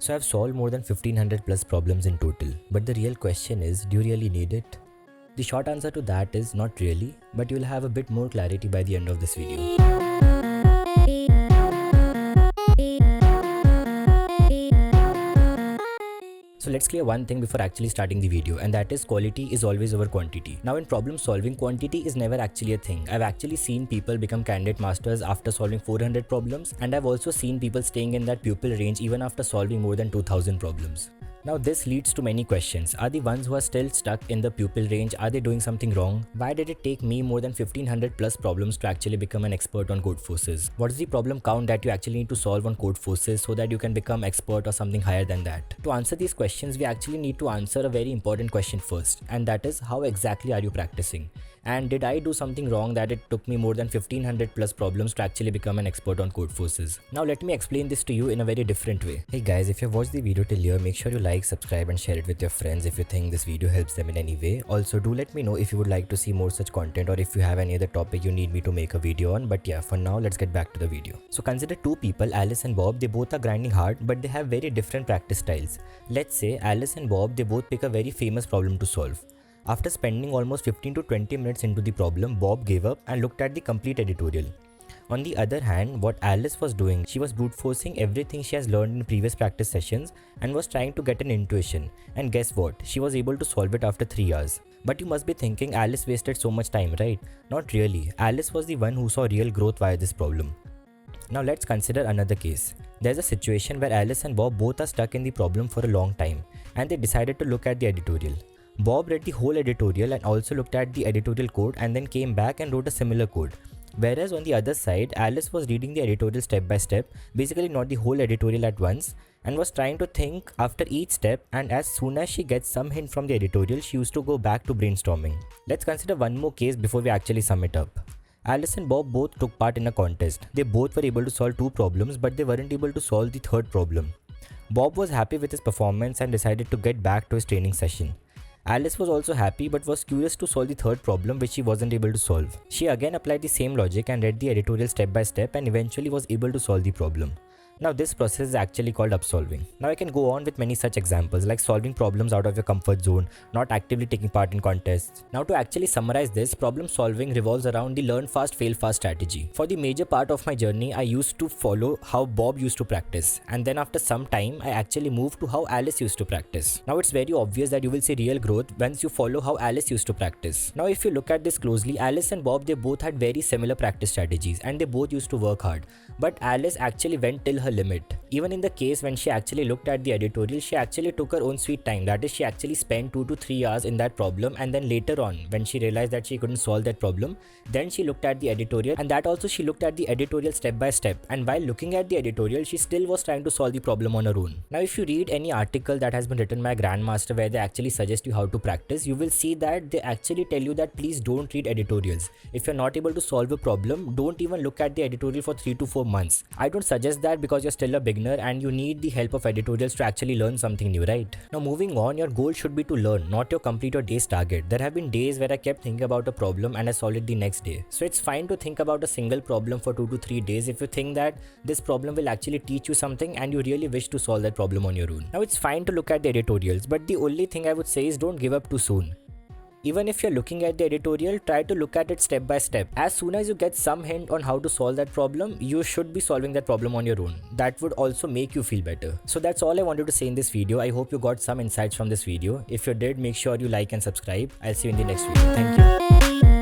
So I've solved more than 1500 plus problems in total, but the real question is, do you really need it? The short answer to that is not really, but you'll have a bit more clarity by the end of this video. So let's clear one thing before actually starting the video, and that is quality is always over quantity. Now in problem solving, quantity is never actually a thing. I've actually seen people become candidate masters after solving 400 problems, and I've also seen people staying in that pupil range even after solving more than 2000 problems. Now this leads to many questions. Are the ones who are still stuck in the pupil range, are they doing something wrong? Why did it take me more than 1500 plus problems to actually become an expert on codeforces? What is the problem count that you actually need to solve on codeforces so that you can become expert or something higher than that? To answer these questions, we actually need to answer a very important question first, and that is, how exactly are you practicing? And did I do something wrong that it took me more than 1500 plus problems to actually become an expert on codeforces? Now let me explain this to you in a very different way. Hey guys, if you've watched the video till here, make sure you like, subscribe and share it with your friends if you think this video helps them in any way. Also do let me know if you would like to see more such content or if you have any other topic you need me to make a video on. But yeah, for now let's get back to the video. So consider two people, Alice and Bob. They both are grinding hard, but they have very different practice styles. Let's say Alice and Bob, they both pick a very famous problem to solve. After spending almost 15 to 20 minutes into the problem, Bob gave up and looked at the complete editorial. On the other hand, what Alice was doing, she was brute forcing everything she has learned in previous practice sessions and was trying to get an intuition. And guess what? She was able to solve it after 3 hours. But you must be thinking Alice wasted so much time, right? Not really. Alice was the one who saw real growth via this problem. Now let's consider another case. There's a situation where Alice and Bob both are stuck in the problem for a long time and they decided to look at the editorial. Bob read the whole editorial and also looked at the editorial code and then came back and wrote a similar code. Whereas on the other side, Alice was reading the editorial step by step, basically not the whole editorial at once, and was trying to think after each step, and as soon as she gets some hint from the editorial, she used to go back to brainstorming. Let's consider one more case before we actually sum it up. Alice and Bob both took part in a contest. They both were able to solve 2 problems, but they weren't able to solve the third problem. Bob was happy with his performance and decided to get back to his training session. Alice was also happy but was curious to solve the third problem which she wasn't able to solve. She again applied the same logic and read the editorial step by step and eventually was able to solve the problem. Now this process is actually called upsolving. Now I can go on with many such examples like solving problems out of your comfort zone, not actively taking part in contests. Now to actually summarize this, problem solving revolves around the learn fast, fail fast strategy. For the major part of my journey, I used to follow how Bob used to practice, and then after some time, I actually moved to how Alice used to practice. Now it's very obvious that you will see real growth once you follow how Alice used to practice. Now if you look at this closely, Alice and Bob, they both had very similar practice strategies and they both used to work hard. But Alice actually went till her limit. Even in the case when she actually looked at the editorial, she actually took her own sweet time. That is, she actually spent 2 to 3 hours in that problem, and then later on, when she realized that she couldn't solve that problem, then she looked at the editorial, and that also she looked at the editorial step by step. And while looking at the editorial, she still was trying to solve the problem on her own. Now if you read any article that has been written by a grandmaster where they actually suggest you how to practice, you will see that they actually tell you that please don't read editorials. If you're not able to solve a problem, don't even look at the editorial for 3 to 4 months. I don't suggest that because you're still a beginner and you need the help of editorials to actually learn something new, right? Now moving on, your goal should be to learn, not your complete your day's target. There have been days where I kept thinking about a problem and I solved it the next day. So it's fine to think about a single problem for 2 to 3 days if you think that this problem will actually teach you something and you really wish to solve that problem on your own. Now it's fine to look at the editorials, but the only thing I would say is don't give up too soon. Even if you're looking at the editorial, try to look at it step by step. As soon as you get some hint on how to solve that problem, you should be solving that problem on your own. That would also make you feel better. So that's all I wanted to say in this video. I hope you got some insights from this video. If you did, make sure you like and subscribe. I'll see you in the next video. Thank you.